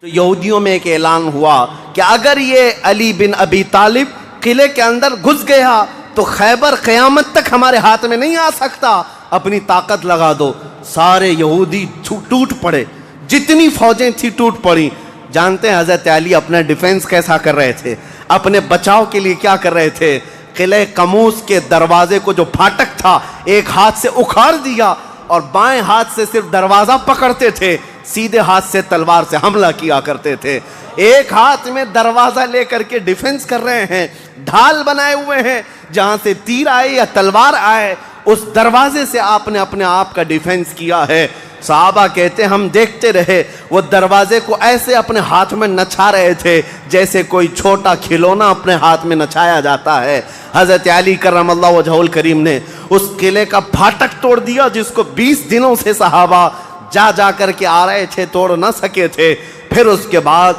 تو یہودیوں میں ایک اعلان ہوا کہ اگر یہ علی بن ابی طالب قلعے کے اندر گھس گیا تو خیبر قیامت تک ہمارے ہاتھ میں نہیں آ سکتا، اپنی طاقت لگا دو۔ سارے یہودی ٹوٹ پڑے، جتنی فوجیں تھی ٹوٹ پڑی۔ جانتے ہیں حضرت علی اپنا ڈیفنس کیسا کر رہے تھے، اپنے بچاؤ کے لیے کیا کر رہے تھے؟ قلعہ قموس کے دروازے کو جو پھاٹک تھا ایک ہاتھ سے اکھاڑ دیا اور بائیں ہاتھ سے صرف دروازہ پکڑتے تھے، سیدھے ہاتھ سے تلوار سے حملہ کیا کرتے تھے۔ ایک ہاتھ میں دروازہ لے کر کے ڈیفنس کر رہے ہیں، ڈھال بنائے ہوئے ہیں، جہاں سے تیر آئے یا تلوار آئے اس دروازے سے آپ نے اپنے آپ کا ڈیفنس کیا ہے۔ صحابہ کہتے ہیں ہم دیکھتے رہے، وہ دروازے کو ایسے اپنے ہاتھ میں نچا رہے تھے جیسے کوئی چھوٹا کھلونا اپنے ہاتھ میں نچایا جاتا ہے۔ حضرت علی کرم اللہ وجہہ الکریم نے اس قلعے کا پھاٹک توڑ دیا جس کو 20 دنوں سے صحابہ جا کر کے آ رہے تھے، توڑ نہ سکے تھے۔ پھر اس کے بعد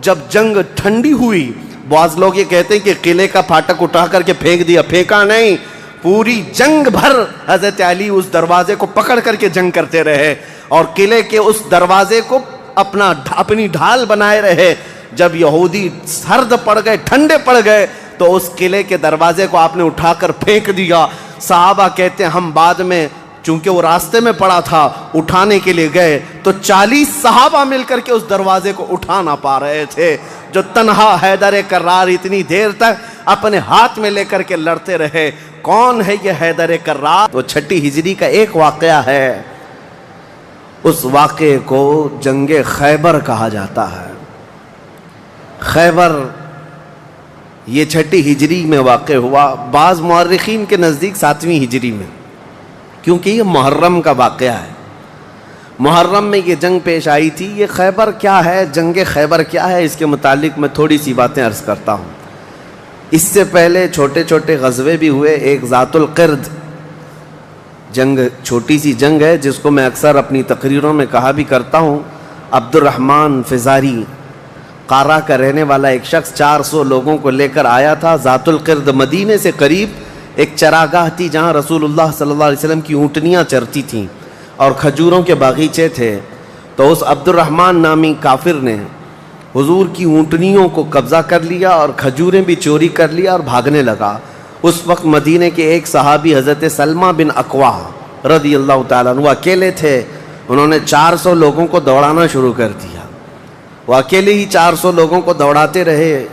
جب جنگ ٹھنڈی ہوئی، بعض لوگ یہ کہتے ہیں کہ قلعے کا پھاٹک اٹھا کر کے پھینک دیا، پھینکا نہیں، پوری جنگ بھر حضرت علی اس دروازے کو پکڑ کر کے جنگ کرتے رہے اور قلعے کے اس دروازے کو اپنی ڈھال بنائے رہے۔ جب یہودی سرد پڑ گئے، ٹھنڈے پڑ گئے تو اس قلعے کے دروازے کو آپ نے اٹھا کر پھینک دیا۔ صحابہ کہتے ہیں ہم بعد میں، چونکہ وہ راستے میں پڑا تھا، اٹھانے کے لیے گئے تو 40 صحابہ مل کر کے اس دروازے کو اٹھا نہ پا رہے تھے۔ جو تنہا حیدر کرار اتنی دیر تک اپنے ہاتھ میں لے کر کے لڑتے رہے۔ کون ہے یہ حیدر کرار؟ وہ 6 ہجری کا ایک واقعہ ہے، اس واقعے کو جنگ خیبر کہا جاتا ہے۔ خیبر یہ 6 ہجری میں واقع ہوا، بعض مورخین کے نزدیک 7ویں ہجری میں، کیونکہ یہ محرم کا واقعہ ہے۔ محرم میں یہ جنگ پیش آئی تھی۔ یہ خیبر کیا ہے، جنگ خیبر کیا ہے، اس کے متعلق میں تھوڑی سی باتیں عرض کرتا ہوں۔ اس سے پہلے چھوٹے چھوٹے غزوے بھی ہوئے۔ ایک ذات القرد جنگ، چھوٹی سی جنگ ہے جس کو میں اکثر اپنی تقریروں میں کہا بھی کرتا ہوں۔ عبد الرحمن فزاری قارہ کا رہنے والا ایک شخص 400 لوگوں کو لے کر آیا تھا ذات القرد۔ مدینے سے قریب ایک چراگاہ تھی جہاں رسول اللہ صلی اللہ علیہ وسلم کی اونٹنیاں چرتی تھیں اور کھجوروں کے باغیچے تھے۔ تو اس عبد الرحمن نامی کافر نے حضور کی اونٹنیوں کو قبضہ کر لیا اور کھجوریں بھی چوری کر لیا اور بھاگنے لگا۔ اس وقت مدینے کے ایک صحابی حضرت سلمہ بن اکوا رضی اللہ تعالیٰ عنہ اکیلے تھے۔ انہوں نے 400 لوگوں کو دوڑانا شروع کر دیا۔ وہ اکیلے ہی 400 لوگوں کو دوڑاتے رہے،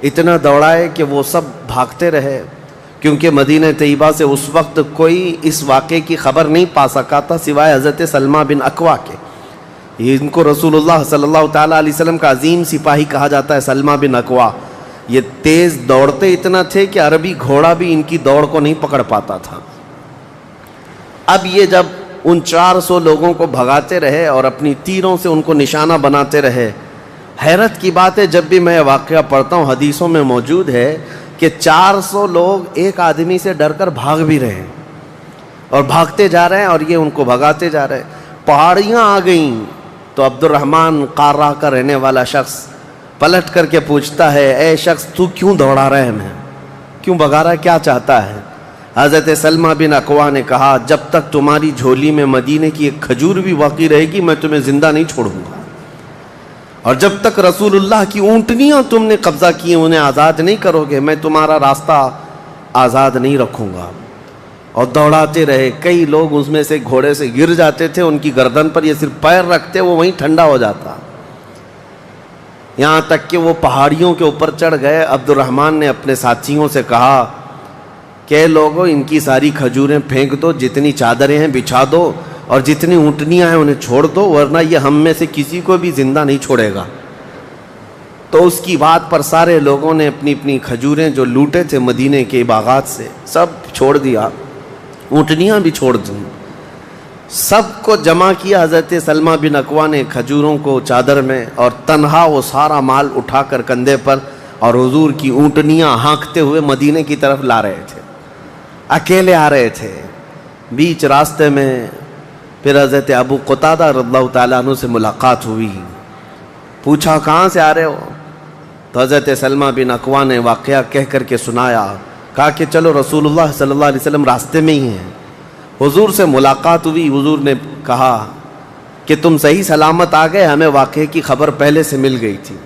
اتنا دوڑائے کہ وہ سب بھاگتے رہے، کیونکہ مدینہ طیبہ سے اس وقت کوئی اس واقعے کی خبر نہیں پا سکا تھا سوائے حضرت سلمہ بن اکوا کے۔ ان کو رسول اللہ صلی اللہ تعالیٰ علیہ وسلم کا عظیم سپاہی کہا جاتا ہے، سلمہ بن اکوا۔ یہ تیز دوڑتے اتنا تھے کہ عربی گھوڑا بھی ان کی دوڑ کو نہیں پکڑ پاتا تھا۔ اب یہ جب ان 400 لوگوں کو بھگاتے رہے اور اپنی تیروں سے ان کو نشانہ بناتے رہے، حیرت کی بات ہے جب بھی میں واقعہ پڑھتا ہوں حدیثوں میں موجود ہے کہ 400 لوگ ایک آدمی سے ڈر کر بھاگ بھی رہے ہیں اور بھاگتے جا رہے ہیں اور یہ ان کو بھگاتے جا رہے ہیں۔ پہاڑیاں آ گئیں تو عبد الرحمن قارہ کا رہنے والا شخص پلٹ کر کے پوچھتا ہے، اے شخص تو کیوں دوڑا رہا ہے، ہمیں کیوں بھگا رہا ہے، کیا چاہتا ہے؟ حضرت سلمہ بن اکوا نے کہا جب تک تمہاری جھولی میں مدینے کی ایک کھجور بھی باقی رہے گی میں تمہیں زندہ نہیں چھوڑوں گا، اور جب تک رسول اللہ کی اونٹنیاں تم نے قبضہ کی انہیں آزاد نہیں کرو گے میں تمہارا راستہ آزاد نہیں رکھوں گا۔ اور دوڑاتے رہے۔ کئی لوگ اس میں سے گھوڑے سے گر جاتے تھے، ان کی گردن پر یہ صرف پیر رکھتے وہ وہیں ٹھنڈا ہو جاتا، یہاں تک کہ وہ پہاڑیوں کے اوپر چڑھ گئے۔ عبد الرحمن نے اپنے ساتھیوں سے کہا کہ لوگوں ان کی ساری کھجوریں پھینک دو، جتنی چادریں ہیں بچھا دو اور جتنی اونٹنیاں ہیں انہیں چھوڑ دو، ورنہ یہ ہم میں سے کسی کو بھی زندہ نہیں چھوڑے گا۔ تو اس کی بات پر سارے لوگوں نے اپنی اپنی کھجوریں جو لوٹے تھے مدینے کے باغات سے سب چھوڑ دیا، اونٹنیاں بھی چھوڑ دیں، سب کو جمع کیا حضرت سلمہ بن اکوا نے کھجوروں کو چادر میں، اور تنہا وہ سارا مال اٹھا کر کندھے پر اور حضور کی اونٹنیاں ہانکتے ہوئے مدینے کی طرف لا رہے تھے، اکیلے آ رہے تھے۔ بیچ راستے میں پھر حضرت ابو قتادہ رضی اللہ تعالیٰ عنہ سے ملاقات ہوئی، پوچھا کہاں سے آ رہے ہو؟ تو حضرت سلمہ بن اکوا نے واقعہ کہہ کر کے سنایا، کہا کہ چلو رسول اللہ صلی اللہ علیہ وسلم راستے میں ہی ہیں۔ حضور سے ملاقات ہوئی، حضور نے کہا کہ کہ تم صحیح سلامت آ گئے, ہمیں واقعے کی خبر پہلے سے مل گئی تھی.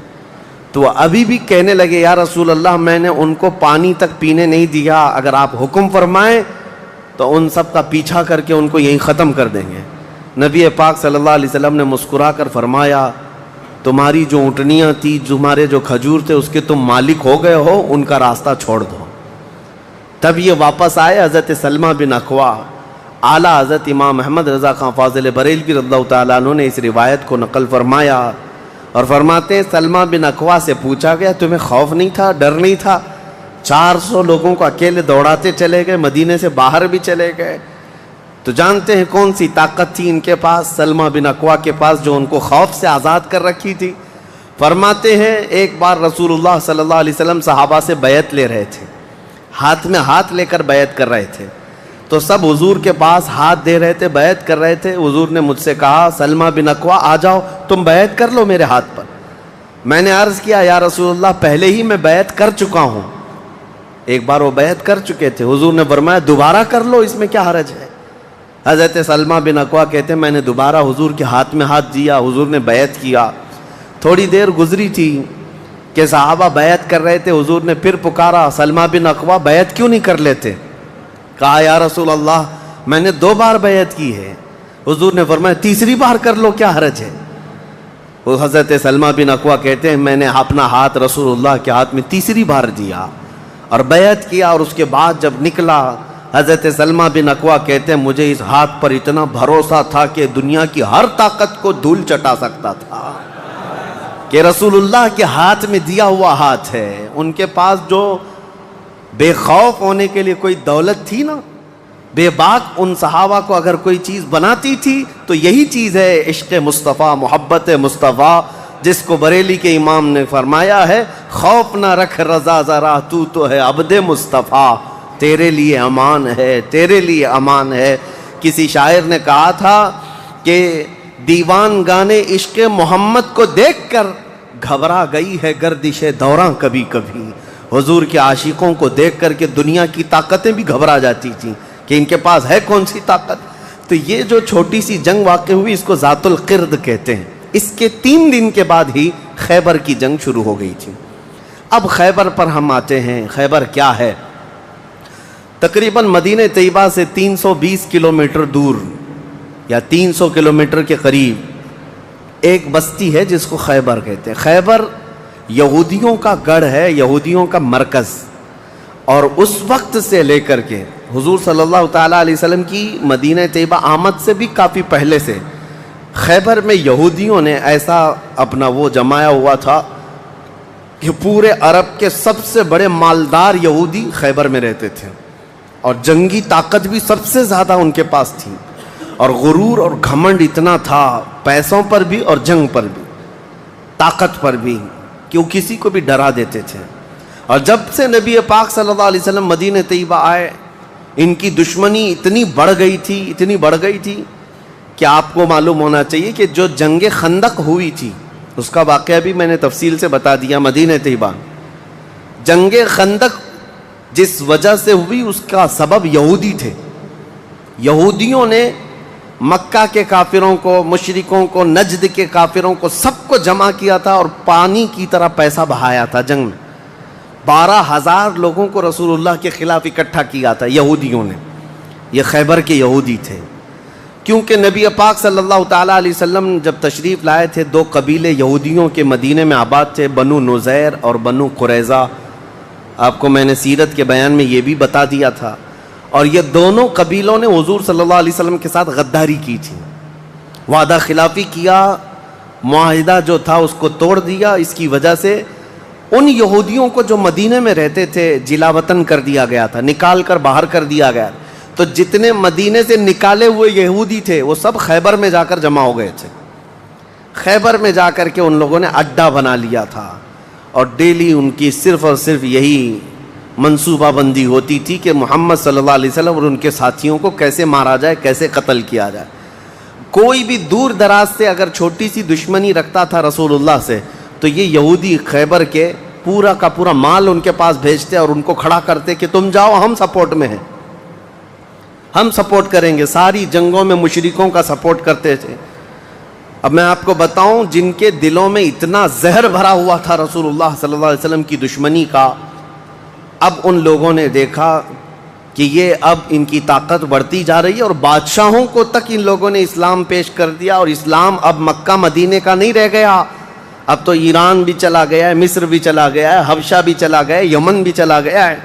تو وہ ابھی بھی کہنے لگے یا رسول اللہ میں نے ان کو پانی تک پینے نہیں دیا, اگر آپ حکم فرمائیں تو ان سب کا پیچھا کر کے ان کو یہیں ختم کر دیں گے. نبی پاک صلی اللہ علیہ وسلم نے مسکرا کر فرمایا تمہاری جو اونٹنیاں تھی, تمہارے جو کھجور تھے, اس کے تم مالک ہو گئے ہو, ان کا راستہ چھوڑ دو. تب یہ واپس آئے. حضرت سلمہ بن اکوع, اعلیٰ حضرت امام محمد رضا خان فاضل بریلوی رضی اللہ تعالیٰ عنہ نے اس روایت کو نقل فرمایا اور فرماتے ہیں سلمہ بن اکوع سے پوچھا گیا تمہیں خوف نہیں تھا, ڈر نہیں تھا؟ 400 لوگوں کو اکیلے دوڑاتے چلے گئے, مدینے سے باہر بھی چلے گئے. تو جانتے ہیں کون سی طاقت تھی ان کے پاس, سلمہ بن اکوع کے پاس, جو ان کو خوف سے آزاد کر رکھی تھی. فرماتے ہیں ایک بار رسول اللہ صلی اللہ علیہ وسلم صحابہ سے بیعت لے رہے تھے, ہاتھ میں ہاتھ لے کر بیعت کر رہے تھے. تو سب حضور کے پاس ہاتھ دے رہے تھے, بیعت کر رہے تھے. حضور نے مجھ سے کہا سلمہ بن اکوع آ جاؤ, تم بیعت کر لو میرے ہاتھ پر. میں نے عرض کیا یا رسول اللہ پہلے ہی میں بیعت کر چکا ہوں. ایک بار وہ بیعت کر چکے تھے. حضور نے فرمایا دوبارہ کر لو, اس میں کیا حرج ہے؟ حضرت سلمہ بن اکوع کہتے ہیں میں نے دوبارہ حضور کے ہاتھ میں ہاتھ دیا, حضور نے بیعت کیا. تھوڑی دیر گزری تھی کہ صحابہ بیعت کر رہے تھے. حضور نے پھر پکارا سلمہ بن اکوع بیعت کیوں نہیں کر لیتے؟ کہا یا رسول اللہ میں نے 2 بار بیعت کی ہے. حضور نے فرمایا تیسری بار کر لو, کیا حرج ہے؟ وہ حضرت سلمہ بن اکوع کہتے ہیں میں نے اپنا ہاتھ رسول اللہ کے ہاتھ میں تیسری بار دیا اور بیعت کیا. اور اس کے بعد جب نکلا حضرت سلمہ بن اکوع کہتے ہیں مجھے اس ہاتھ پر اتنا بھروسہ تھا کہ دنیا کی ہر طاقت کو دھول چٹا سکتا تھا کہ رسول اللہ کے ہاتھ میں دیا ہوا ہاتھ ہے. ان کے پاس جو بے خوف ہونے کے لیے کوئی دولت تھی نا, بے باک ان صحابہ کو اگر کوئی چیز بناتی تھی تو یہی چیز ہے عشق مصطفیٰ, محبت مصطفیٰ, جس کو بریلی کے امام نے فرمایا ہے خوف نہ رکھ رضا ذرا تو ہے عبد مصطفیٰ, تیرے لیے امان ہے, تیرے لیے امان ہے. کسی شاعر نے کہا تھا کہ دیوان گانے عشق محمد کو دیکھ کر گھبرا گئی ہے گردش دوراں کبھی کبھی. حضور کے عاشقوں کو دیکھ کر کے دنیا کی طاقتیں بھی گھبرا جاتی تھیں کہ ان کے پاس ہے کون سی طاقت. تو یہ جو چھوٹی سی جنگ واقع ہوئی اس کو ذات القرد کہتے ہیں. اس کے 3 دن کے بعد ہی خیبر کی جنگ شروع ہو گئی تھی. اب خیبر پر ہم آتے ہیں. خیبر کیا ہے؟ تقریباً مدینہ طیبہ سے 320 کلومیٹر دور یا 300 کلومیٹر کے قریب ایک بستی ہے جس کو خیبر کہتے ہیں. خیبر یہودیوں کا گڑھ ہے, یہودیوں کا مرکز. اور اس وقت سے لے کر کے حضور صلی اللہ تعالیٰ علیہ وسلم کی مدینہ طیبہ آمد سے بھی کافی پہلے سے خیبر میں یہودیوں نے ایسا اپنا وہ جمایا ہوا تھا کہ پورے عرب کے سب سے بڑے مالدار یہودی خیبر میں رہتے تھے, اور جنگی طاقت بھی سب سے زیادہ ان کے پاس تھی, اور غرور اور گھمنڈ اتنا تھا, پیسوں پر بھی اور جنگ پر بھی, طاقت پر بھی, کہ وہ کسی کو بھی ڈرا دیتے تھے. اور جب سے نبی پاک صلی اللہ علیہ وسلم مدینہ طیبہ آئے ان کی دشمنی اتنی بڑھ گئی تھی کہ آپ کو معلوم ہونا چاہیے کہ جو جنگ خندق ہوئی تھی اس کا واقعہ بھی میں نے تفصیل سے بتا دیا. مدینہ طیبہ جنگ خندق جس وجہ سے ہوئی اس کا سبب یہودی تھے. یہودیوں نے مکہ کے کافروں کو, مشرکوں کو, نجد کے کافروں کو, سب کو جمع کیا تھا اور پانی کی طرح پیسہ بہایا تھا. جنگ میں 12,000 لوگوں کو رسول اللہ کے خلاف اکٹھا کیا تھا یہودیوں نے. یہ خیبر کے یہودی تھے, کیونکہ نبی پاک صلی اللہ تعالیٰ علیہ وسلم جب تشریف لائے تھے 2 قبیلے یہودیوں کے مدینے میں آباد تھے, بنو نذیر اور بنو قریظہ. آپ کو میں نے سیرت کے بیان میں یہ بھی بتا دیا تھا. اور یہ دونوں قبیلوں نے حضور صلی اللہ علیہ وسلم کے ساتھ غداری کی تھی, وعدہ خلافی کیا, معاہدہ جو تھا اس کو توڑ دیا. اس کی وجہ سے ان یہودیوں کو جو مدینے میں رہتے تھے جلا وطن کر دیا گیا تھا, نکال کر باہر کر دیا گیا. تو جتنے مدینے سے نکالے ہوئے یہودی تھے وہ سب خیبر میں جا کر جمع ہو گئے تھے. خیبر میں جا کر کے ان لوگوں نے اڈا بنا لیا تھا, اور ڈیلی ان کی صرف اور صرف یہی منصوبہ بندی ہوتی تھی کہ محمد صلی اللہ علیہ وسلم اور ان کے ساتھیوں کو کیسے مارا جائے, کیسے قتل کیا جائے. کوئی بھی دور دراز سے اگر چھوٹی سی دشمنی رکھتا تھا رسول اللہ سے تو یہ یہودی خیبر کے پورا کا پورا مال ان کے پاس بھیجتے اور ان کو کھڑا کرتے کہ تم جاؤ, ہم سپورٹ میں ہیں, ہم سپورٹ کریں گے. ساری جنگوں میں مشرکوں کا سپورٹ کرتے تھے. اب میں آپ کو بتاؤں جن کے دلوں میں اتنا زہر بھرا ہوا تھا رسول اللہ صلی اللہ علیہ وسلم کی دشمنی کا، اب ان لوگوں نے دیکھا کہ یہ اب ان کی طاقت بڑھتی جا رہی ہے، اور بادشاہوں کو تک ان لوگوں نے اسلام پیش کر دیا، اور اسلام اب مکہ مدینے کا نہیں رہ گیا، اب تو ایران بھی چلا گیا ہے، مصر بھی چلا گیا ہے، حبشہ بھی چلا گیا ہے، یمن بھی چلا گیا ہے۔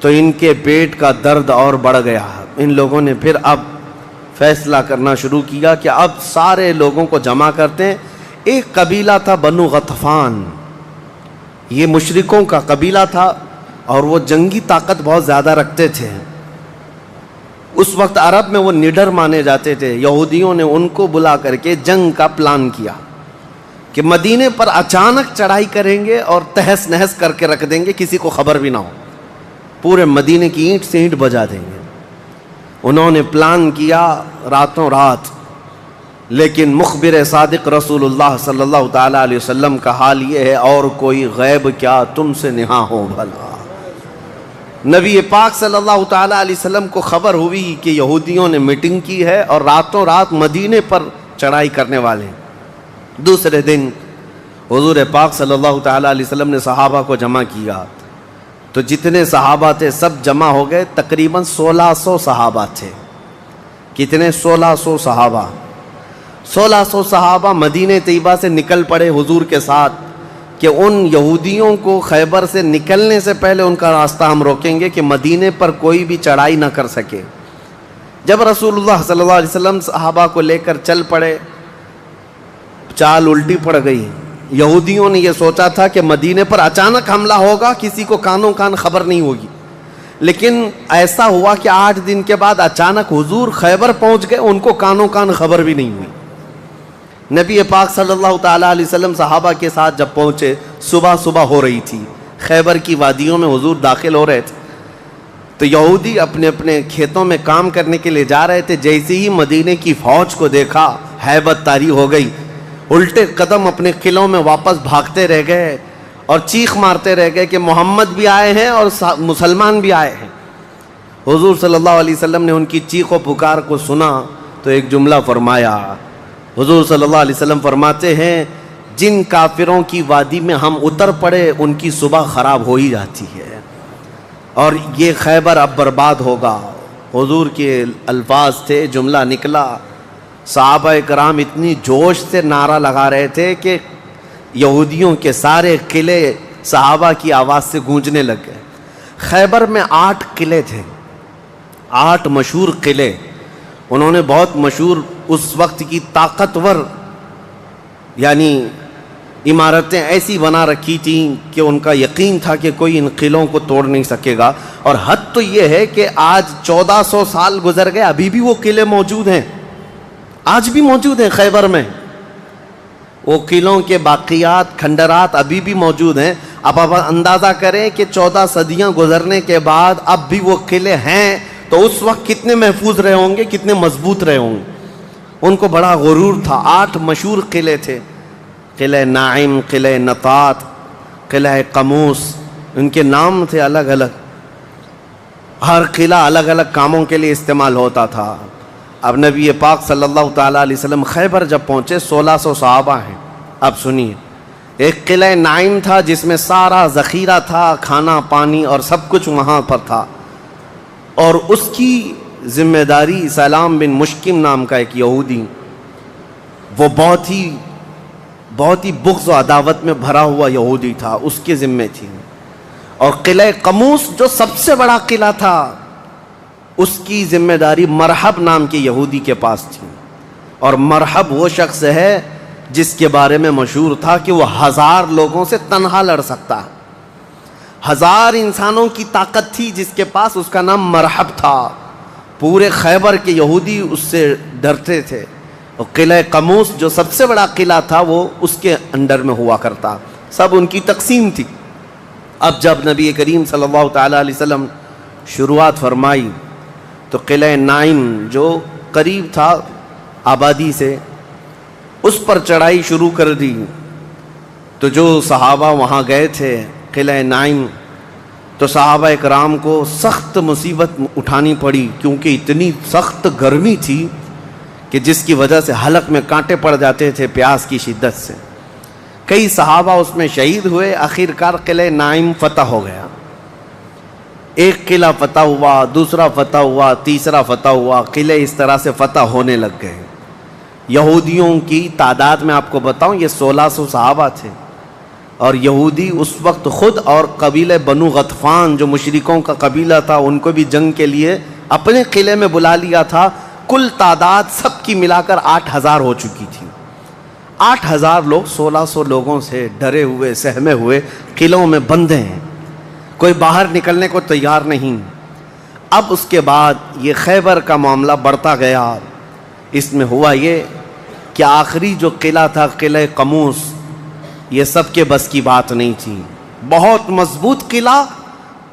تو ان کے پیٹ کا درد اور بڑھ گیا۔ ان لوگوں نے پھر اب فیصلہ کرنا شروع کیا کہ اب سارے لوگوں کو جمع کرتے ہیں۔ ایک قبیلہ تھا بنو غطفان، یہ مشرکوں کا قبیلہ تھا، اور وہ جنگی طاقت بہت زیادہ رکھتے تھے۔ اس وقت عرب میں وہ نڈر مانے جاتے تھے۔ یہودیوں نے ان کو بلا کر کے جنگ کا پلان کیا کہ مدینے پر اچانک چڑھائی کریں گے اور تہس نہس کر کے رکھ دیں گے، کسی کو خبر بھی نہ ہو، پورے مدینے کی اینٹ سے اینٹ بجا دیں گے۔ انہوں نے پلان کیا راتوں رات، لیکن مخبر صادق رسول اللہ صلی اللہ تعالیٰ علیہ وسلم کا حال یہ ہے، اور کوئی غیب کیا تم سے نہاں ہو بھلا۔ نبی پاک صلی اللہ تعالیٰ علیہ وسلم کو خبر ہوئی کہ یہودیوں نے میٹنگ کی ہے اور راتوں رات مدینے پر چڑھائی کرنے والے ہیں۔ دوسرے دن حضور پاک صلی اللہ تعالیٰ علیہ وسلم نے صحابہ کو جمع کیا، تو جتنے صحابہ تھے سب جمع ہو گئے، تقریباً 1600 صحابہ تھے۔ کتنے؟ 1600 صحابہ۔ 1600 صحابہ مدینہ طیبہ سے نکل پڑے حضور کے ساتھ کہ ان یہودیوں کو خیبر سے نکلنے سے پہلے ان کا راستہ ہم روکیں گے کہ مدینے پر کوئی بھی چڑھائی نہ کر سکے۔ جب رسول اللہ صلی اللہ علیہ وسلم صحابہ کو لے کر چل پڑے، چال الٹی پڑ گئی۔ یہودیوں نے یہ سوچا تھا کہ مدینے پر اچانک حملہ ہوگا، کسی کو کانوں کان خبر نہیں ہوگی، لیکن ایسا ہوا کہ 8 دن کے بعد اچانک حضور خیبر پہنچ گئے، ان کو کانوں کان خبر بھی نہیں ہوئی۔ نبی پاک صلی اللہ تعالیٰ علیہ وسلم صحابہ کے ساتھ جب پہنچے، صبح ہو رہی تھی، خیبر کی وادیوں میں حضور داخل ہو رہے تھے، تو یہودی اپنے اپنے کھیتوں میں کام کرنے کے لیے جا رہے تھے۔ جیسے ہی مدینے کی فوج کو دیکھا، ہیبت طاری ہو گئی، الٹے قدم اپنے قلعوں میں واپس بھاگتے رہ گئے اور چیخ مارتے رہ گئے کہ محمد بھی آئے ہیں اور مسلمان بھی آئے ہیں۔ حضور صلی اللہ علیہ وسلم نے ان کی چیخ و پکار کو سنا تو ایک جملہ فرمایا۔ حضور صلی اللہ علیہ وسلم فرماتے ہیں، جن کافروں کی وادی میں ہم اتر پڑے ان کی صبح خراب ہو ہی جاتی ہے، اور یہ خیبر اب برباد ہوگا۔ حضور کے الفاظ تھے، جملہ نکلا۔ صحابہ کرام اتنی جوش سے نعرہ لگا رہے تھے کہ یہودیوں کے سارے قلعے صحابہ کی آواز سے گونجنے لگ گئے۔ خیبر میں 8 قلعے تھے، 8 مشہور قلعے۔ انہوں نے بہت مشہور اس وقت کی طاقتور یعنی عمارتیں ایسی بنا رکھی تھیں کہ ان کا یقین تھا کہ کوئی ان قلعوں کو توڑ نہیں سکے گا۔ اور حد تو یہ ہے کہ آج 1400 سال گزر گئے، ابھی بھی وہ قلعے موجود ہیں، آج بھی موجود ہیں خیبر میں۔ وہ قلعوں کے باقیات، کھنڈرات ابھی بھی موجود ہیں۔ اب آپ اندازہ کریں کہ 14 صدیاں گزرنے کے بعد اب بھی وہ قلعے ہیں، تو اس وقت کتنے محفوظ رہے ہوں گے، کتنے مضبوط رہے ہوں گے۔ ان کو بڑا غرور تھا۔ 8 مشہور قلعے تھے، قلعہ ناعم، قلعہ نطات، قلعہ قموس، ان کے نام تھے الگ الگ۔ ہر قلعہ الگ الگ کاموں کے لیے استعمال ہوتا تھا۔ اب نبی پاک صلی اللہ تعالیٰ علیہ وسلم خیبر جب پہنچے، 1600 صحابہ ہیں۔ اب سنیے، ایک قلعہ ناعم تھا جس میں سارا ذخیرہ تھا، کھانا پانی اور سب کچھ وہاں پر تھا، اور اس کی ذمہ داری سلام بن مشکم نام کا ایک یہودی، وہ بہت ہی بغض و عداوت میں بھرا ہوا یہودی تھا، اس کے ذمہ تھی۔ اور قلعہ قموس جو سب سے بڑا قلعہ تھا، اس کی ذمہ داری مرحب نام کے یہودی کے پاس تھی۔ اور مرحب وہ شخص ہے جس کے بارے میں مشہور تھا کہ وہ 1000 لوگوں سے تنہا لڑ سکتا ہے۔ 1000 انسانوں کی طاقت تھی جس کے پاس، اس کا نام مرحب تھا۔ پورے خیبر کے یہودی اس سے ڈرتے تھے۔ اور قلعہ قموس جو سب سے بڑا قلعہ تھا، وہ اس کے انڈر میں ہوا کرتا، سب ان کی تقسیم تھی۔ اب جب نبی کریم صلی اللہ تعالیٰ علیہ وسلم شروعات فرمائی تو قلعہ ناعم جو قریب تھا آبادی سے، اس پر چڑھائی شروع کر دی۔ تو جو صحابہ وہاں گئے تھے قلعہ ناعم، تو صحابہ اکرام کو سخت مصیبت اٹھانی پڑی، کیونکہ اتنی سخت گرمی تھی کہ کہ جس کی وجہ سے حلق میں کانٹے پڑ جاتے تھے پیاس کی شدت سے. کئی صحابہ اس میں شہید ہوئے. آخر کار قلعہ نائم فتح ہو گیا. ایک قلعہ فتح ہوا, دوسرا فتح ہوا, تیسرا فتح ہوا. قلعے اس طرح سے فتح ہونے لگ گئے. یہودیوں کی تعداد میں آپ کو بتاؤں, یہ 1600 صحابہ تھے, اور یہودی اس وقت خود اور قبیلہ بنو غطفان جو مشرکوں کا قبیلہ تھا ان کو بھی جنگ کے لیے اپنے قلعے میں بلا لیا تھا. کل تعداد سب کی ملا کر 8000 ہو چکی تھی. 8000 لوگ 1600 لوگوں سے ڈرے ہوئے سہمے ہوئے قلعوں میں بندے ہیں, کوئی باہر نکلنے کو تیار نہیں. اب اس کے بعد یہ خیبر کا معاملہ بڑھتا گیا. اس میں ہوا یہ کہ آخری جو قلعہ تھا قلعہ قموس, یہ سب کے بس کی بات نہیں تھی. بہت مضبوط قلعہ,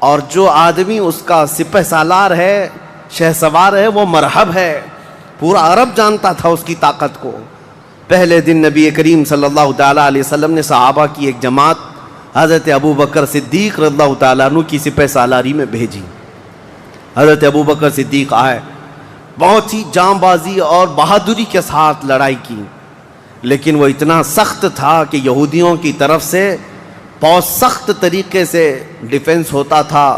اور جو آدمی اس کا سپہ سالار ہے, شہ سوار ہے, وہ مرحب ہے. پورا عرب جانتا تھا اس کی طاقت کو. پہلے دن نبی کریم صلی اللہ تعالیٰ علیہ وسلم نے صحابہ کی ایک جماعت حضرت ابو بکر صدیق رضی اللہ تعالیٰ عنہ کی سپہ سالاری میں بھیجی. حضرت ابو بکر صدیق آئے, بہت ہی جاں بازی اور بہادری کے ساتھ لڑائی کی, لیکن وہ اتنا سخت تھا کہ یہودیوں کی طرف سے بہت سخت طریقے سے ڈیفنس ہوتا تھا.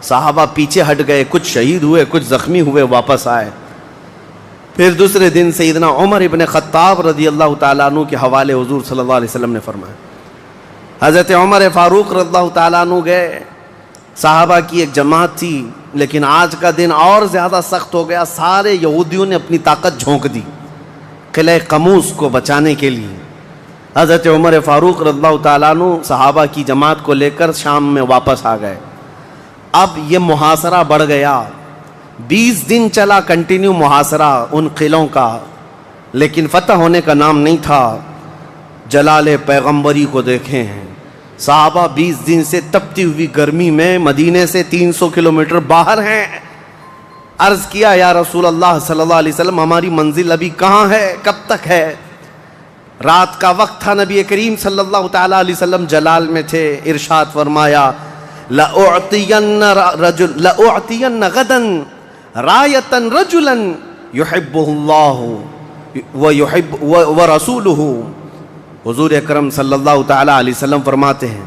صحابہ پیچھے ہٹ گئے, کچھ شہید ہوئے, کچھ زخمی ہوئے, واپس آئے. پھر دوسرے دن سیدنا عمر ابن خطاب رضی اللہ تعالیٰ عنہ کے حوالے حضور صلی اللہ علیہ وسلم نے فرمایا. حضرت عمر فاروق رضی اللہ تعالیٰ عنہ گئے. صحابہ کی ایک جماعت تھی, لیکن آج کا دن اور زیادہ سخت ہو گیا. سارے یہودیوں نے اپنی طاقت جھونک دی قلعہ قموس کو بچانے کے لیے. حضرت عمر فاروق رضی اللہ تعالیٰ عنہ صحابہ کی جماعت کو لے کر شام میں واپس آ گئے. اب یہ محاصرہ بڑھ گیا. 20 دن چلا کنٹینیو محاصرہ ان قلعوں کا, لیکن فتح ہونے کا نام نہیں تھا. جلال پیغمبری کو دیکھیں ہیں, صحابہ 20 دن سے تپتی ہوئی گرمی میں مدینے سے 300 کلومیٹر باہر ہیں. عرض کیا یا رسول اللہ صلی اللہ علیہ وسلم, ہماری منزل ابھی کہاں ہے, کب تک ہے؟ رات کا وقت تھا, نبی کریم صلی اللہ تعالیٰ علیہ وسلم جلال میں تھے. ارشاد فرمایا لَأُعْطِيَنَّ غَدًا رَایَةً رَجُلًا يُحِبُّهُ اللَّهُ وَرَسُولُهُ. حضور اکرم صلی اللہ تعالیٰ علیہ وسلم فرماتے ہیں,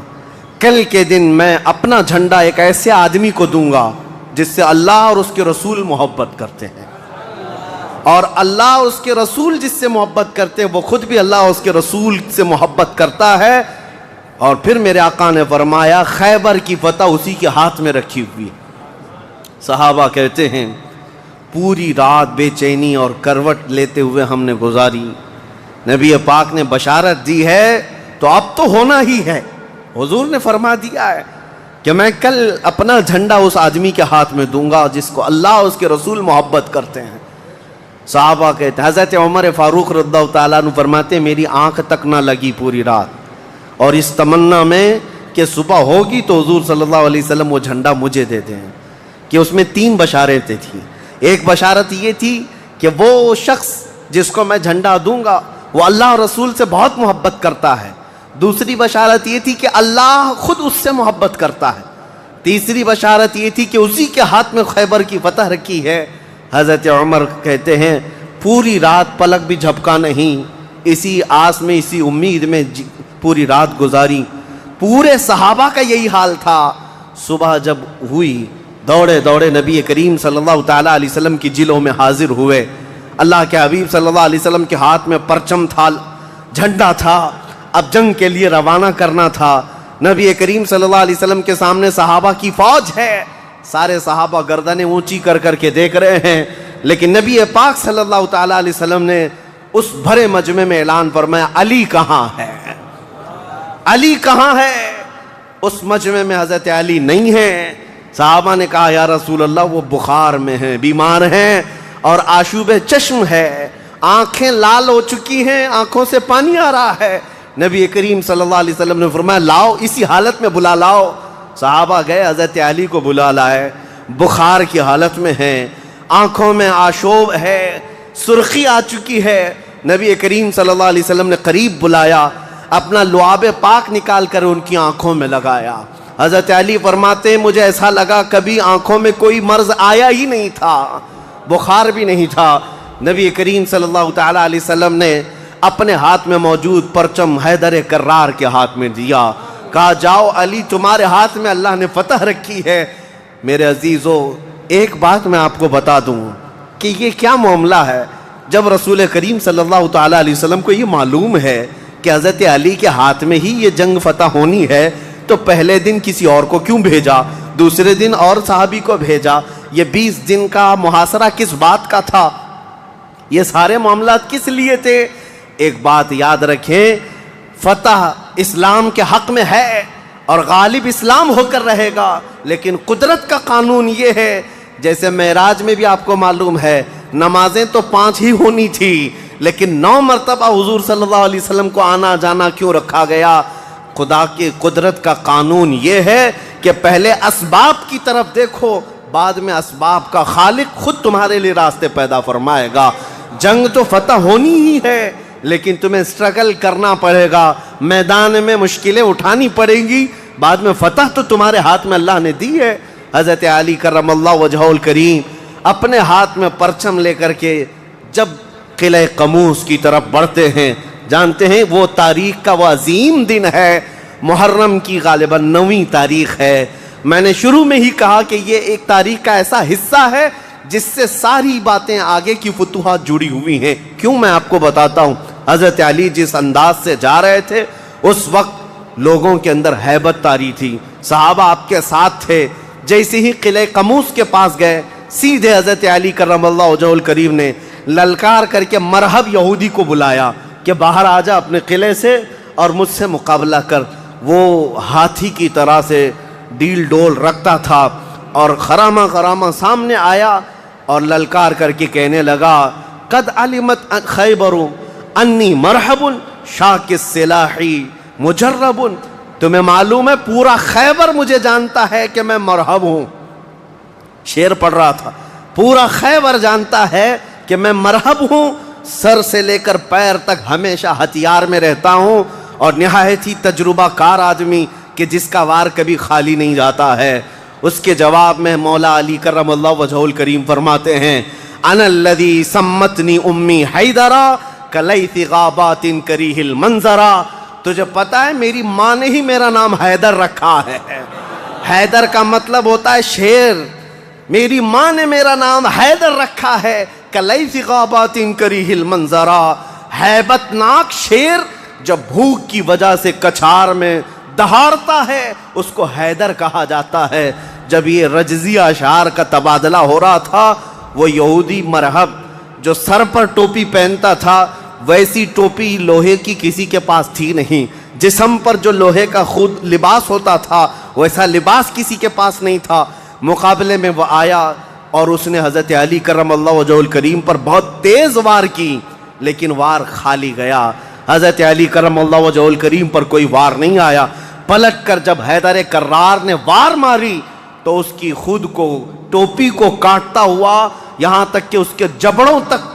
کل کے دن میں اپنا جھنڈا ایک ایسے آدمی کو دوں گا جس سے اللہ اور اس کے رسول محبت کرتے ہیں, اور اللہ اور اس کے رسول جس سے محبت کرتے ہیں وہ خود بھی اللہ اور اس کے رسول سے محبت کرتا ہے. اور پھر میرے آقا نے فرمایا خیبر کی فتح اسی کے ہاتھ میں رکھی ہوئی. صحابہ کہتے ہیں پوری رات بے چینی اور کروٹ لیتے ہوئے ہم نے گزاری. نبی پاک نے بشارت دی ہے تو اب تو ہونا ہی ہے. حضور نے فرما دیا ہے کہ میں کل اپنا جھنڈا اس آدمی کے ہاتھ میں دوں گا جس کو اللہ اور اس کے رسول محبت کرتے ہیں. صحابہ کہتے ہیں, حضرت عمر فاروق رضی اللہ تعالیٰ عنہ فرماتے میری آنکھ تک نہ لگی پوری رات, اور اس تمنا میں کہ صبح ہوگی تو حضور صلی اللہ علیہ وسلم وہ جھنڈا مجھے دے دیں. کہ اس میں 3 بشارتیں تھیں. ایک بشارت یہ تھی کہ وہ شخص جس کو میں جھنڈا دوں گا وہ اللہ اور رسول سے بہت محبت کرتا ہے. دوسری بشارت یہ تھی کہ اللہ خود اس سے محبت کرتا ہے. تیسری بشارت یہ تھی کہ اسی کے ہاتھ میں خیبر کی فتح رکھی ہے. حضرت عمر کہتے ہیں پوری رات پلک بھی جھپکا نہیں, اسی آس میں اسی امید میں پوری رات گزاری. پورے صحابہ کا یہی حال تھا. صبح جب ہوئی دوڑے دوڑے نبی کریم صلی اللہ تعالیٰ علیہ وسلم کی جلوں میں حاضر ہوئے. اللہ کے حبیب صلی اللہ علیہ وسلم کے ہاتھ میں پرچم تھا, جھنڈا تھا, اب جنگ کے لیے روانہ کرنا تھا. نبی کریم صلی اللہ علیہ وسلم کے سامنے صحابہ کی فوج ہے. سارے صحابہ گردنیں اونچی کر کر کے دیکھ رہے ہیں, لیکن نبی پاک صلی اللہ تعالیٰ علیہ وسلم نے اس بھرے مجمع میں اعلان فرمایا علی کہاں ہے, علی کہاں ہے. اس مجمع میں حضرت علی نہیں ہیں. صحابہ نے کہا یا رسول اللہ وہ بخار میں ہیں, بیمار ہیں اور آشوب چشم ہے, آنکھیں لال ہو چکی ہیں, آنکھوں سے پانی آ رہا ہے. نبی کریم صلی اللہ علیہ وسلم نے فرمایا لاؤ, اسی حالت میں بلا لاؤ. صحابہ گئے, حضرت علی کو بلا لائے. بخار کی حالت میں ہیں, آنکھوں میں آشوب ہے, سرخی آ چکی ہے. نبی کریم صلی اللہ علیہ وسلم نے قریب بلایا, اپنا لعاب پاک نکال کر ان کی آنکھوں میں لگایا. حضرت علی فرماتے ہیں مجھے ایسا لگا کبھی آنکھوں میں کوئی مرض آیا ہی نہیں تھا, بخار بھی نہیں تھا. نبی کریم صلی اللہ تعالیٰ علیہ وسلم نے اپنے ہاتھ میں موجود پرچم حیدر کرار کے ہاتھ میں دیا، کہا جاؤ علی تمہارے ہاتھ میں اللہ نے فتح رکھی ہے۔ میرے عزیزو، ایک بات میں آپ کو بتا دوں کہ یہ کیا معاملہ ہے۔ جب رسول کریم صلی اللہ تعالیٰ علیہ وسلم کو یہ معلوم ہے کہ حضرت علی کے ہاتھ میں ہی یہ جنگ فتح ہونی ہے، تو پہلے دن کسی اور کو کیوں بھیجا، دوسرے دن اور صحابی کو بھیجا؟ یہ 20 دن کا محاصرہ کس بات کا تھا؟ یہ سارے معاملات کس لیے تھے؟ ایک بات یاد رکھیں، فتح اسلام کے حق میں ہے اور غالب اسلام ہو کر رہے گا، لیکن قدرت کا قانون یہ ہے، جیسے معراج میں بھی آپ کو معلوم ہے نمازیں تو 5 ہی ہونی تھی، لیکن 9 مرتبہ حضور صلی اللہ علیہ وسلم کو آنا جانا کیوں رکھا گیا؟ خدا کی قدرت کا قانون یہ ہے کہ پہلے اسباب کی طرف دیکھو، بعد میں اسباب کا خالق خود تمہارے لیے راستے پیدا فرمائے گا۔ جنگ تو فتح ہونی ہی ہے، لیکن تمہیں اسٹرگل کرنا پڑے گا، میدان میں مشکلیں اٹھانی پڑیں گی، بعد میں فتح تو تمہارے ہاتھ میں اللہ نے دی ہے۔ حضرت علی کرم اللہ وجہہ الکریم اپنے ہاتھ میں پرچم لے کر کے جب قلعہ قموس کی طرف بڑھتے ہیں، جانتے ہیں وہ تاریخ کا وہ عظیم دن ہے، محرم کی غالباً 9ویں تاریخ ہے۔ میں نے شروع میں ہی کہا کہ یہ ایک تاریخ کا ایسا حصہ ہے جس سے ساری باتیں آگے کی فتوحات جڑی ہوئی ہیں۔ کیوں میں آپ کو بتاتا ہوں، حضرت علی جس انداز سے جا رہے تھے اس وقت لوگوں کے اندر ہیبت طاری تھی، صحابہ آپ کے ساتھ تھے۔ جیسے ہی قلعہ قموس کے پاس گئے، سیدھے حضرت علی کرم اللہ وجہہ الکریم نے للکار کر کے مرحب یہودی کو بلایا کہ باہر آ جا اپنے قلعے سے اور مجھ سے مقابلہ کر۔ وہ ہاتھی کی طرح سے ڈیل ڈول رکھتا تھا اور خرامہ خرامہ سامنے آیا اور للکار کر کے کہنے لگا قد علمت خیبر انی مرحب شاک السلاح مجرب، تمہیں معلوم ہے پورا خیبر مجھے جانتا ہے کہ میں مرحب ہوں۔ شعر پڑھ رہا تھا، پورا خیبر جانتا ہے کہ میں مرحب ہوں، سر سے لے کر پیر تک ہمیشہ ہتھیار میں رہتا ہوں، اور نہایت ہی تجربہ کار آدمی کہ جس کا وار کبھی خالی نہیں جاتا ہے۔ اس کے جواب میں مولا علی کرم اللہ وجہہ الکریم فرماتے ہیں انا الذی سمتنی امی حیدرا کلیث غابات کریہ المنظرا، تجھے پتا ہے میری ماں نے ہی میرا نام حیدر رکھا ہے۔ حیدر کا مطلب ہوتا ہے شیر، میری ماں نے میرا نام حیدر رکھا ہے، کلیث غابات کریہ المنظرا، ہیبت ناک شیر جب بھوک کی وجہ سے کچھار میں دہاڑتا ہے اس کو حیدر کہا جاتا ہے۔ جب یہ رجزی اشعار کا تبادلہ ہو رہا تھا، وہ یہودی مرحب جو سر پر ٹوپی پہنتا تھا ویسی ٹوپی لوہے کی کسی کے پاس تھی نہیں، جسم پر جو لوہے کا خود لباس ہوتا تھا ویسا لباس کسی کے پاس نہیں تھا۔ مقابلے میں وہ آیا اور اس نے حضرت علی کرم اللہ وجہہ الکریم پر بہت تیز وار کی، لیکن وار خالی گیا۔ حضرت علی کرم اللہ وجہہ الکریم پر کوئی وار نہیں آیا۔ پلٹ کر جب حیدر کرار نے وار ماری تو اس کی خود کو ٹوپی کو کاٹتا ہوا یہاں تک کہ اس کے جبڑوں تک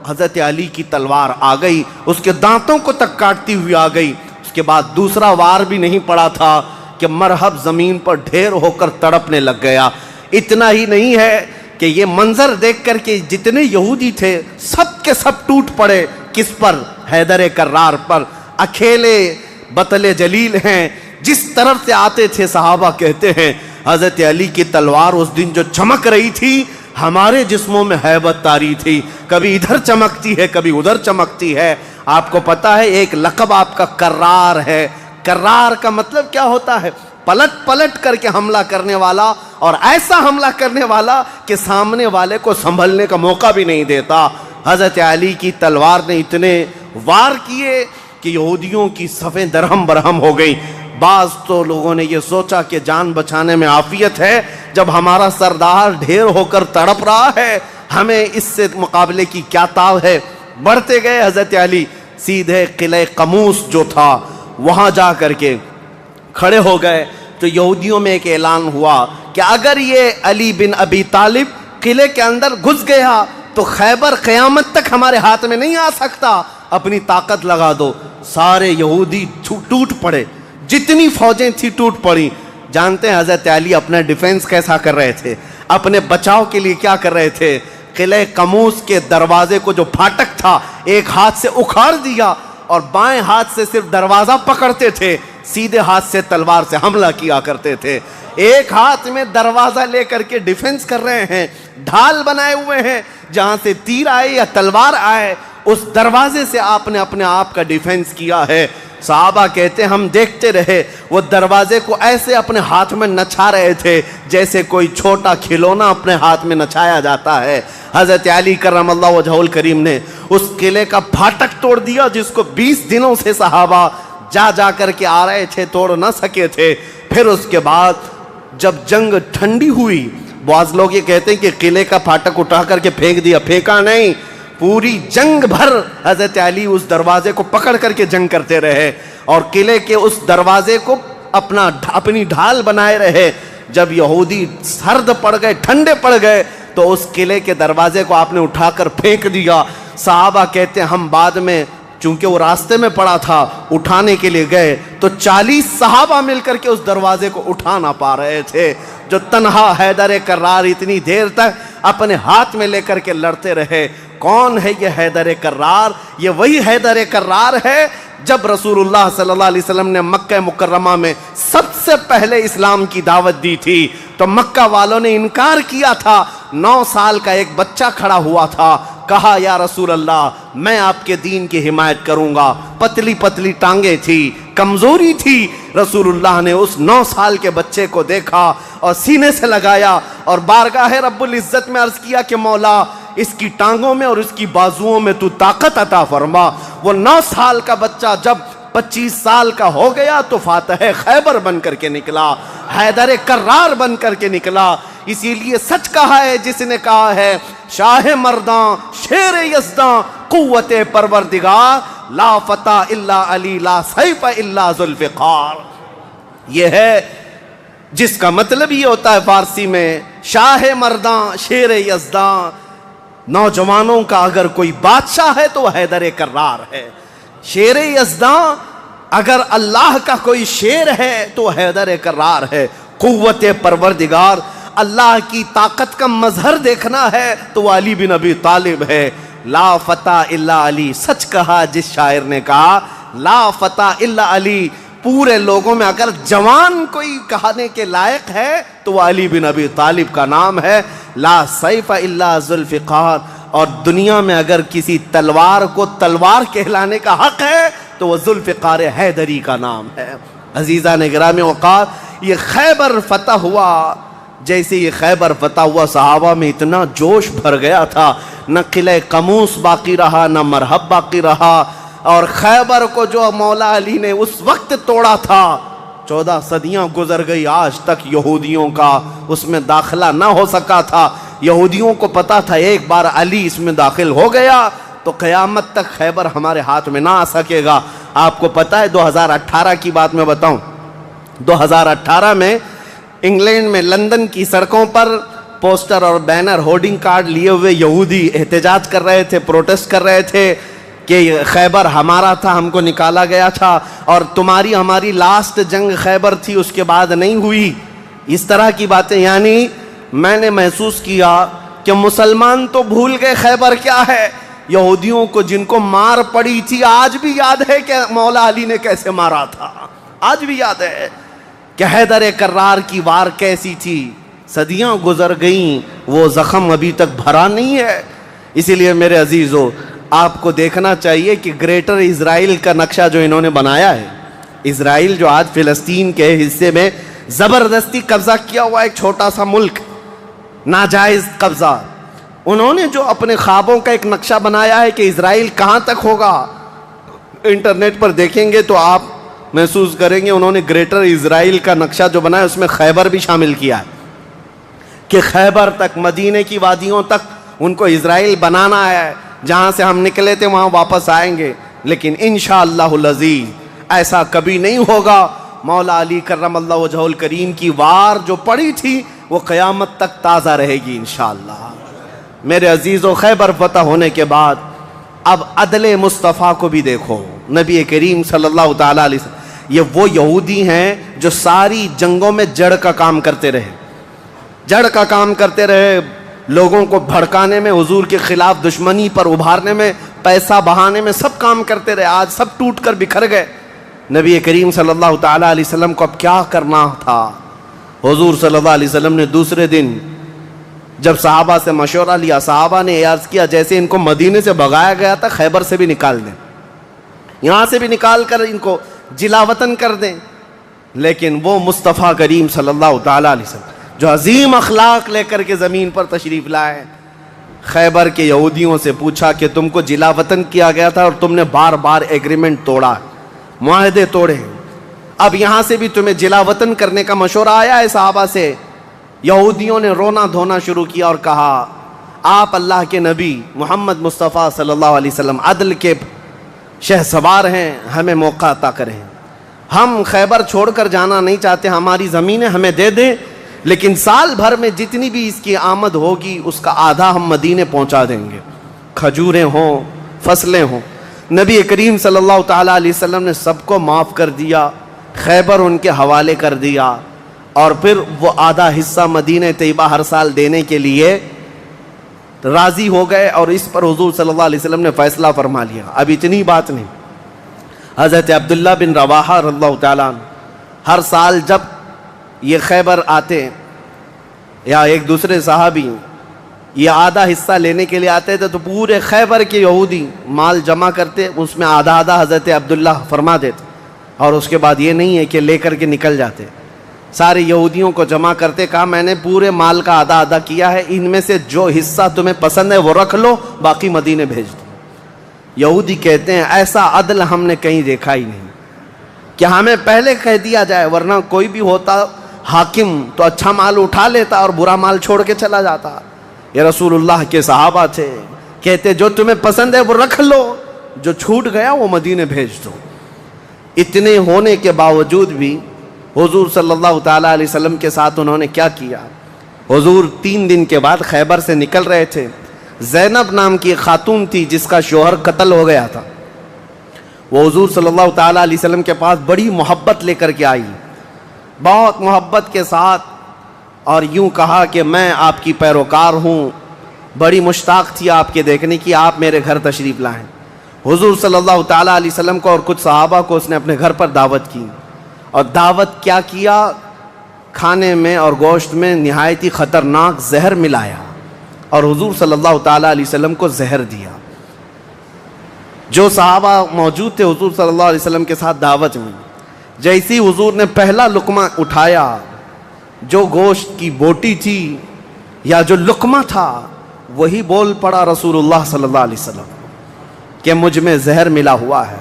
حضرت علی کی تلوار آ گئی، اس کے دانتوں کو تک کاٹتی ہوئی آ گئی۔ اس کے بعد دوسرا وار بھی نہیں پڑا تھا کہ مرحب زمین پر ڈھیر ہو کر تڑپنے لگ گیا۔ اتنا ہی نہیں ہے کہ یہ منظر دیکھ کر کے جتنے یہودی تھے سب کے سب ٹوٹ پڑے۔ کس پر؟ حیدر کرار پر۔ اکیلے بطل جلیل ہیں، جس طرف سے آتے تھے صحابہ کہتے ہیں حضرت علی کی تلوار اس دن جو چمک رہی تھی ہمارے جسموں میں ہیبت طاری تھی، کبھی ادھر چمکتی ہے کبھی ادھر چمکتی ہے۔ آپ کو پتا ہے ایک لقب آپ کا کرار ہے۔ کرار کا مطلب کیا ہوتا ہے؟ پلٹ پلٹ کر کے حملہ کرنے والا، اور ایسا حملہ کرنے والا کہ سامنے والے کو سنبھلنے کا موقع بھی نہیں دیتا۔ حضرت علی کی تلوار نے اتنے وار کیے کہ یہودیوں کی صفیں درہم برہم ہو گئی۔ بعض تو لوگوں نے یہ سوچا کہ جان بچانے میں عافیت ہے، جب ہمارا سردار ڈھیر ہو کر تڑپ رہا ہے ہمیں اس سے مقابلے کی کیا تاو ہے۔ بڑھتے گئے حضرت علی، سیدھے قلعہ قموس جو تھا وہاں جا کر کے کھڑے ہو گئے تو یہودیوں میں ایک اعلان ہوا کہ اگر یہ علی بن ابی طالب قلعے کے اندر گھس گیا تو خیبر قیامت تک ہمارے ہاتھ میں نہیں آ سکتا، اپنی طاقت لگا دو۔ سارے یہودی ٹوٹ پڑے، جتنی فوجیں تھی ٹوٹ پڑی۔ جانتے ہیں حضرت علی اپنا ڈیفنس کیسا کر رہے تھے، اپنے بچاؤ کے لیے کیا کر رہے تھے؟ قلعہ قموس کے دروازے کو جو پھاٹک تھا ایک ہاتھ سے اکھاڑ دیا اور بائیں ہاتھ سے صرف دروازہ پکڑتے تھے، سیدھے ہاتھ سے تلوار سے حملہ کیا کرتے تھے۔ ایک ہاتھ میں دروازہ لے کر کے ڈیفنس کر رہے ہیں، ڈھال بنائے ہوئے ہیں، جہاں سے تیر آئے یا تلوار آئے اس دروازے سے آپ نے اپنے آپ کا ڈیفنس کیا ہے۔ صحابہ کہتے ہیں ہم دیکھتے رہے، وہ دروازے کو ایسے اپنے ہاتھ میں نچھا رہے تھے جیسے کوئی چھوٹا کھلونا اپنے ہاتھ میں نچھایا جاتا ہے۔ حضرت علی کرم اللہ وجہہ الکریم نے اس قلعے کا پھاٹک توڑ دیا جس کو 20 دنوں سے صحابہ جا جا کر کے آ رہے تھے، توڑ نہ سکے تھے۔ پھر اس کے بعد جب جنگ ٹھنڈی ہوئی، بعض لوگ یہ کہتے ہیں کہ قلعے کا پھاٹک اٹھا کر کے پھینک دیا، پھینکا نہیں، پوری جنگ بھر حضرت علی اس دروازے کو پکڑ کر کے جنگ کرتے رہے اور قلعے کے اس دروازے کو اپنی ڈھال بنائے رہے۔ جب یہودی سرد پڑ گئے، ٹھنڈے پڑ گئے، تو اس قلعے کے دروازے کو آپ نے اٹھا کر پھینک دیا۔ صحابہ کہتے ہیں ہم بعد میں، چونکہ وہ راستے میں پڑا تھا، اٹھانے کے لیے گئے تو 40 صحابہ مل کر کے اس دروازے کو اٹھا نہ پا رہے تھے۔ جو تنہا حیدر کرار اتنی دیر تک اپنے ہاتھ میں لے کر کے لڑتے رہے۔ کون ہے یہ حیدر کرار؟ یہ وہی حیدر کرار ہے جب رسول اللہ صلی اللہ علیہ وسلم نے مکہ مکرمہ میں سب سے پہلے اسلام کی دعوت دی تھی تو مکہ والوں نے انکار کیا تھا۔ 9 سال کا ایک بچہ کھڑا ہوا تھا، کہا یا رسول اللہ میں آپ کے دین کی حمایت کروں گا۔ پتلی پتلی ٹانگیں تھی، کمزوری تھی۔ رسول اللہ نے اس 9 سال کے بچے کو دیکھا اور سینے سے لگایا اور بارگاہ رب العزت میں عرض کیا کہ مولا اس کی ٹانگوں میں اور اس کی بازوؤں میں تو طاقت عطا فرما۔ وہ 9 سال کا بچہ جب 25 سال کا ہو گیا تو فاتح خیبر بن کر کے نکلا، حیدر کرار بن کر کے نکلا۔ اسی لیے سچ کہا ہے جس نے کہا ہے شاہ مرداں شیر یزداں قوت پروردگار، لا فتح الا علی لا سیف الا ذوالفقار۔ یہ ہے جس کا مطلب یہ ہوتا ہے فارسی میں شاہ مرداں شیر یزداں، نوجوانوں کا اگر کوئی بادشاہ ہے تو وہ حیدر کرار ہے۔ شیر یزداں اگر اللہ کا کوئی شیر ہے تو حیدر کرار ہے۔ قوت پروردگار، اللہ کی طاقت کا مظہر دیکھنا ہے تو وہ علی بن ابی طالب ہے۔ لا فتح الا علی، سچ کہا جس شاعر نے کہا لا فتح الا علی۔ پورے لوگوں میں اگر جوان کوئی کہانے کے لائق ہے تو وہ علی بن ابی طالب کا نام ہے۔ لا سیف الا ذوالفقار، اور دنیا میں اگر کسی تلوار کو تلوار کہلانے کا حق ہے تو وہ ذوالفقار حیدری کا نام ہے۔ عزیزان گرامی اوقات، یہ خیبر فتح ہوا، جیسے یہ خیبر فتح ہوا صحابہ میں اتنا جوش بھر گیا تھا، نہ قلعہ قموس باقی رہا نہ مرحب باقی رہا۔ اور خیبر کو جو مولا علی نے اس وقت توڑا تھا، 14 صدیاں گزر گئی، آج تک یہودیوں کا اس میں داخلہ نہ ہو سکا تھا۔ یہودیوں کو پتا تھا ایک بار علی اس میں داخل ہو گیا تو قیامت تک خیبر ہمارے ہاتھ میں نہ آ سکے گا۔ آپ کو پتا ہے 2018 کی بات میں بتاؤں، 2018 میں انگلینڈ میں لندن کی سڑکوں پر پوسٹر اور بینر ہورڈنگ کارڈ لیے ہوئے یہودی احتجاج کر رہے تھے، پروٹیسٹ کر رہے تھے کہ خیبر ہمارا تھا، ہم کو نکالا گیا تھا اور تمہاری ہماری لاسٹ جنگ خیبر تھی، اس کے بعد نہیں ہوئی۔ اس طرح کی باتیں، یعنی میں نے محسوس کیا کہ مسلمان تو بھول گئے خیبر کیا ہے۔ یہودیوں کو جن کو مار پڑی تھی آج بھی یاد ہے کہ مولا علی نے کیسے مارا تھا، آج بھی یاد ہے کہ حیدر کرار کی وار کیسی تھی۔ صدیاں گزر گئیں، وہ زخم ابھی تک بھرا نہیں ہے۔ اسی لیے میرے عزیزو، آپ کو دیکھنا چاہیے کہ گریٹر اسرائیل کا نقشہ جو انہوں نے بنایا ہے، اسرائیل جو آج فلسطین کے حصے میں زبردستی قبضہ کیا ہوا ایک چھوٹا سا ملک، ناجائز قبضہ، انہوں نے جو اپنے خوابوں کا ایک نقشہ بنایا ہے کہ اسرائیل کہاں تک ہوگا، انٹرنیٹ پر دیکھیں گے تو آپ محسوس کریں گے انہوں نے گریٹر اسرائیل کا نقشہ جو بنایا اس میں خیبر بھی شامل کیا ہے کہ خیبر تک، مدینے کی وادیوں تک ان کو اسرائیل بنانا ہے۔ جہاں سے ہم نکلے تھے وہاں واپس آئیں گے، لیکن انشاءاللہ العزیز ایسا کبھی نہیں ہوگا۔ مولا علی کرم اللہ وجہہ الکریم کی وار جو پڑی تھی وہ قیامت تک تازہ رہے گی انشاءاللہ۔ میرے عزیزو، خیبر فتح ہونے کے بعد اب عدل مصطفیٰ کو بھی دیکھو۔ نبی کریم صلی اللہ تعالیٰ علیہ وسلم، یہ وہ یہودی ہیں جو ساری جنگوں میں جڑ کا کام کرتے رہے، جڑ کا کام کرتے رہے، لوگوں کو بھڑکانے میں، حضور کے خلاف دشمنی پر ابھارنے میں، پیسہ بہانے میں سب کام کرتے رہے، آج سب ٹوٹ کر بکھر گئے۔ نبی کریم صلی اللہ تعالیٰ علیہ وسلم کو اب کیا کرنا تھا؟ حضور صلی اللہ علیہ وسلم نے دوسرے دن جب صحابہ سے مشورہ لیا، صحابہ نے عرض کیا جیسے ان کو مدینے سے بھگایا گیا تھا، خیبر سے بھی نکال دیں، یہاں سے بھی نکال کر ان کو جلا وطن کر دیں۔ لیکن وہ مصطفیٰ کریم صلی اللہ تعالیٰ علیہ وسلم جو عظیم اخلاق لے کر کے زمین پر تشریف لائے، خیبر کے یہودیوں سے پوچھا کہ تم کو جلا وطن کیا گیا تھا اور تم نے بار بار ایگریمنٹ توڑا، معاہدے توڑے، اب یہاں سے بھی تمہیں جلا وطن کرنے کا مشورہ آیا ہے صحابہ سے؟ یہودیوں نے رونا دھونا شروع کیا اور کہا آپ اللہ کے نبی محمد مصطفیٰ صلی اللہ علیہ وسلم عدل کے شہسوار ہیں، ہمیں موقع عطا کریں، ہم خیبر چھوڑ کر جانا نہیں چاہتے، ہماری زمینیں ہمیں دے دیں، لیکن سال بھر میں جتنی بھی اس کی آمد ہوگی اس کا آدھا ہم مدینے پہنچا دیں گے، کھجوریں ہوں، فصلیں ہوں۔ نبی کریم صلی اللہ تعالیٰ علیہ وسلم نے سب کو معاف کر دیا، خیبر ان کے حوالے کر دیا، اور پھر وہ آدھا حصہ مدینہ طیبہ ہر سال دینے کے لیے راضی ہو گئے، اور اس پر حضور صلی اللہ علیہ وسلم نے فیصلہ فرما لیا۔ اب اتنی بات نہیں، حضرت عبداللہ بن رواحہ رضی اللہ تعالیٰ عنہ ہر سال جب یہ خیبر آتے یا ایک دوسرے صحابی یہ آدھا حصہ لینے کے لیے آتے تھے تو پورے خیبر کے یہودی مال جمع کرتے، اس میں آدھا آدھا حضرت عبداللہ فرما دیتے، اور اس کے بعد یہ نہیں ہے کہ لے کر کے نکل جاتے، سارے یہودیوں کو جمع کرتے، کہا میں نے پورے مال کا آدھا آدھا کیا ہے، ان میں سے جو حصہ تمہیں پسند ہے وہ رکھ لو، باقی مدینے بھیج دو۔ یہودی کہتے ہیں ایسا عدل ہم نے کہیں دیکھا ہی نہیں کہ ہمیں پہلے کہہ دیا جائے، ورنہ کوئی بھی ہوتا حاکم تو اچھا مال اٹھا لیتا اور برا مال چھوڑ کے چلا جاتا۔ یہ رسول اللہ کے صحابہ تھے، کہتے جو تمہیں پسند ہے وہ رکھ لو، جو چھوٹ گیا وہ مدینے بھیج دو۔ اتنے ہونے کے باوجود بھی حضور صلی اللہ تعالیٰ علیہ وسلم کے ساتھ انہوں نے کیا کیا؟ حضور 3 دن کے بعد خیبر سے نکل رہے تھے، زینب نام کی ایک خاتون تھی جس کا شوہر قتل ہو گیا تھا، وہ حضور صلی اللہ تعالیٰ علیہ وسلم کے پاس بڑی محبت لے کر کے آئی، بہت محبت کے ساتھ، اور یوں کہا کہ میں آپ کی پیروکار ہوں، بڑی مشتاق تھی آپ کے دیکھنے کی، آپ میرے گھر تشریف لائیں۔ حضور صلی اللہ تعالیٰ علیہ وسلم کو اور کچھ صحابہ کو اس نے اپنے گھر پر دعوت کی، اور دعوت کیا کیا؟ کھانے میں اور گوشت میں نہایت ہی خطرناک زہر ملایا اور حضور صلی اللہ تعالیٰ علیہ وسلم کو زہر دیا۔ جو صحابہ موجود تھے حضور صلی اللہ علیہ وسلم کے ساتھ دعوت میں، جیسی حضور نے پہلا لقمہ اٹھایا، جو گوشت کی بوٹی تھی یا جو لقمہ تھا وہی بول پڑا رسول اللہ صلی اللہ علیہ وسلم کہ مجھ میں زہر ملا ہوا ہے۔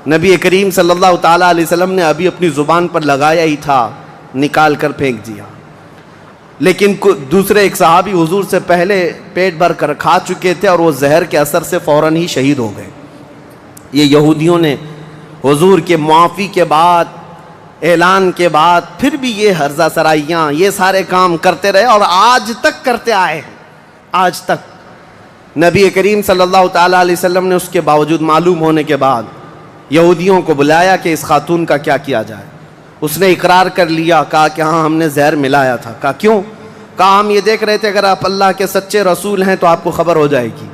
نبی کریم صلی اللہ تعالیٰ علیہ وسلم نے ابھی اپنی زبان پر لگایا ہی تھا، نکال کر پھینک دیا، لیکن دوسرے ایک صحابی حضور سے پہلے پیٹ بھر کر کھا چکے تھے اور وہ زہر کے اثر سے فوراً ہی شہید ہو گئے۔ یہ یہودیوں نے حضور کے معافی کے بعد، اعلان کے بعد پھر بھی یہ ہرزہ سرائیاں، یہ سارے کام کرتے رہے اور آج تک کرتے آئے ہیں۔ آج تک نبی کریم صلی اللہ تعالیٰ علیہ وسلم نے اس کے باوجود معلوم ہونے کے بعد یہودیوں کو بلایا کہ اس خاتون کا کیا کیا جائے۔ اس نے اقرار کر لیا، کہا کہ ہاں ہم نے زہر ملایا تھا۔ کہا کیوں؟ کہا ہم یہ دیکھ رہے تھے اگر آپ اللہ کے سچے رسول ہیں تو آپ کو خبر ہو جائے گی،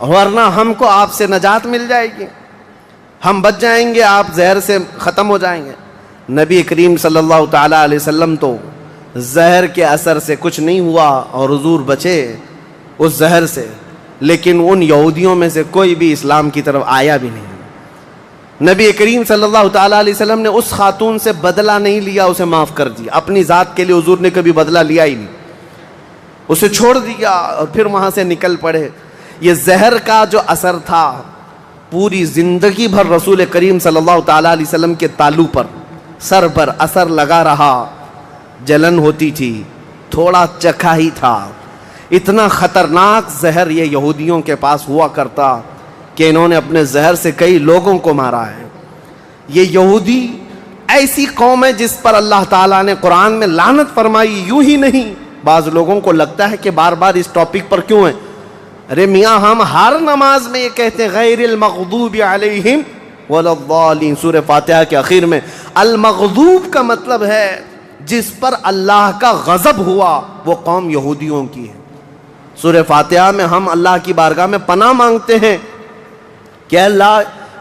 ورنہ ہم کو آپ سے نجات مل جائے گی، ہم بچ جائیں گے، آپ زہر سے ختم ہو جائیں گے۔ نبی کریم صلی اللہ تعالیٰ علیہ وسلم تو زہر کے اثر سے کچھ نہیں ہوا اور حضور بچے اس زہر سے، لیکن ان یہودیوں میں سے کوئی بھی اسلام کی طرف آیا بھی نہیں۔ نبی کریم صلی اللہ تعالیٰ علیہ وسلم نے اس خاتون سے بدلہ نہیں لیا، اسے معاف کر دیا۔ اپنی ذات کے لیے حضور نے کبھی بدلہ لیا ہی نہیں، اسے چھوڑ دیا اور پھر وہاں سے نکل پڑے۔ یہ زہر کا جو اثر تھا پوری زندگی بھر رسول کریم صلی اللہ تعالیٰ علیہ وسلم کے تالو پر، سر پر اثر لگا رہا، جلن ہوتی تھی، تھوڑا چکھا ہی تھا۔ اتنا خطرناک زہر یہ یہودیوں کے پاس ہوا کرتا کہ انہوں نے اپنے زہر سے کئی لوگوں کو مارا ہے۔ یہ یہودی ایسی قوم ہے جس پر اللہ تعالیٰ نے قرآن میں لعنت فرمائی، یوں ہی نہیں۔ بعض لوگوں کو لگتا ہے کہ بار بار اس ٹاپک پر کیوں ہیں؟ ارے میاں ہم ہر نماز میں یہ کہتے ہیں غیر المغضوب علیہم ولا الضالین، سورہ فاتحہ کے اخیر میں۔ المغضوب کا مطلب ہے جس پر اللہ کا غضب ہوا وہ قوم یہودیوں کی ہے۔ سورہ فاتحہ میں ہم اللہ کی بارگاہ میں پناہ مانگتے ہیں کہ اللہ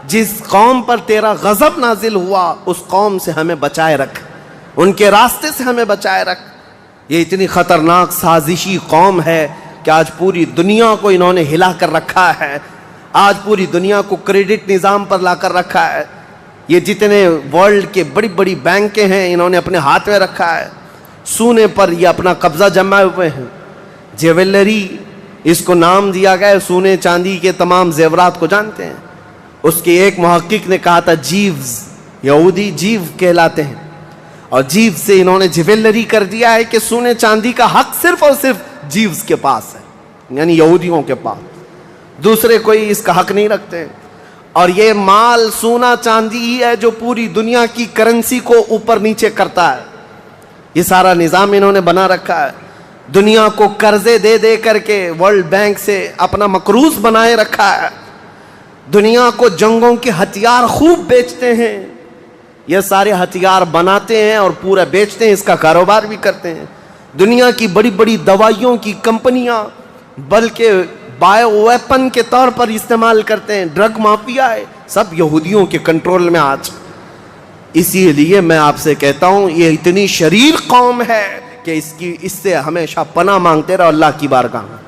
جس قوم پر تیرا غضب نازل ہوا اس قوم سے ہمیں بچائے رکھ، ان کے راستے سے ہمیں بچائے رکھ۔ یہ اتنی خطرناک سازشی قوم ہے کہ آج پوری دنیا کو انہوں نے ہلا کر رکھا ہے، آج پوری دنیا کو کریڈٹ نظام پر لا کر رکھا ہے۔ یہ جتنے ورلڈ کے بڑی بڑی بینکیں ہیں انہوں نے اپنے ہاتھ میں رکھا ہے، سونے پر یہ اپنا قبضہ جمائے ہوئے ہیں۔ جیولری اس کو نام دیا گیا ہے، سونے چاندی کے تمام زیورات کو جانتے ہیں۔ اس کے ایک محقق نے کہا تھا جیوز، یہودی جیو کہلاتے ہیں، اور جیو سے انہوں نے جیولری کر دیا ہے کہ سونے چاندی کا حق صرف اور صرف جیوز کے پاس ہے، یعنی یہودیوں کے پاس، دوسرے کوئی اس کا حق نہیں رکھتے۔ اور یہ مال سونا چاندی ہی ہے جو پوری دنیا کی کرنسی کو اوپر نیچے کرتا ہے۔ یہ سارا نظام انہوں نے بنا رکھا ہے، دنیا کو قرضے دے دے کر کے ورلڈ بینک سے اپنا مقروض بنائے رکھا ہے، دنیا کو جنگوں کے ہتھیار خوب بیچتے ہیں، یہ سارے ہتھیار بناتے ہیں اور پورا بیچتے ہیں، اس کا کاروبار بھی کرتے ہیں۔ دنیا کی بڑی بڑی دوائیوں کی کمپنیاں بلکہ بایو ویپن کے طور پر استعمال کرتے ہیں، ڈرگ مافیا ہے، سب یہودیوں کے کنٹرول میں آج۔ اسی لیے میں آپ سے کہتا ہوں یہ اتنی شریر قوم ہے کہ اس سے ہمیشہ پناہ مانگتے رہو اللہ کی بارگاہ میں۔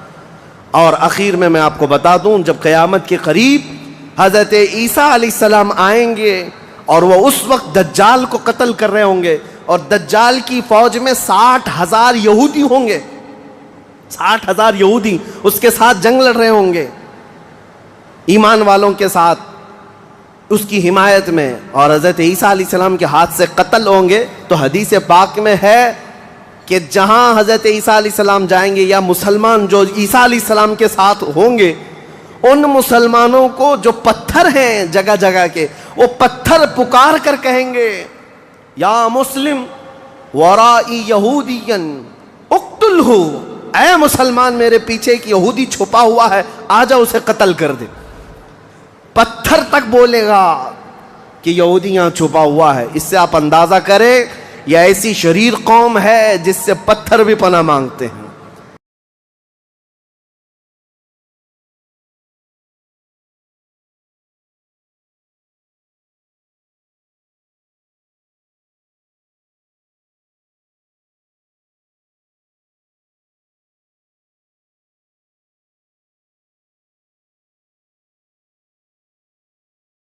اور اخیر میں آپ کو بتا دوں جب قیامت کے قریب حضرت عیسیٰ علیہ السلام آئیں گے اور وہ اس وقت دجال کو قتل کر رہے ہوں گے، اور دجال کی فوج میں 60,000 یہودی ہوں گے، 60,000 یہودی اس کے ساتھ جنگ لڑ رہے ہوں گے ایمان والوں کے ساتھ اس کی حمایت میں، اور حضرت عیسیٰ علیہ السلام کے ہاتھ سے قتل ہوں گے۔ تو حدیث پاک میں ہے کہ جہاں حضرت عیسیٰ علیہ السلام جائیں گے یا مسلمان جو عیسیٰ علیہ السلام کے ساتھ ہوں گے، ان مسلمانوں کو جو پتھر ہیں جگہ جگہ کے، وہ پتھر پکار کر کہیں گے یا مسلم ورائی یہودین اقتلہ، اے مسلمان میرے پیچھے ایک یہودی چھپا ہوا ہے، آجا اسے قتل کر دے۔ پتھر تک بولے گا کہ یہودی یہاں چھپا ہوا ہے۔ اس سے آپ اندازہ کریں یہ ایسی شریر قوم ہے جس سے پتھر بھی پناہ مانگتے ہیں۔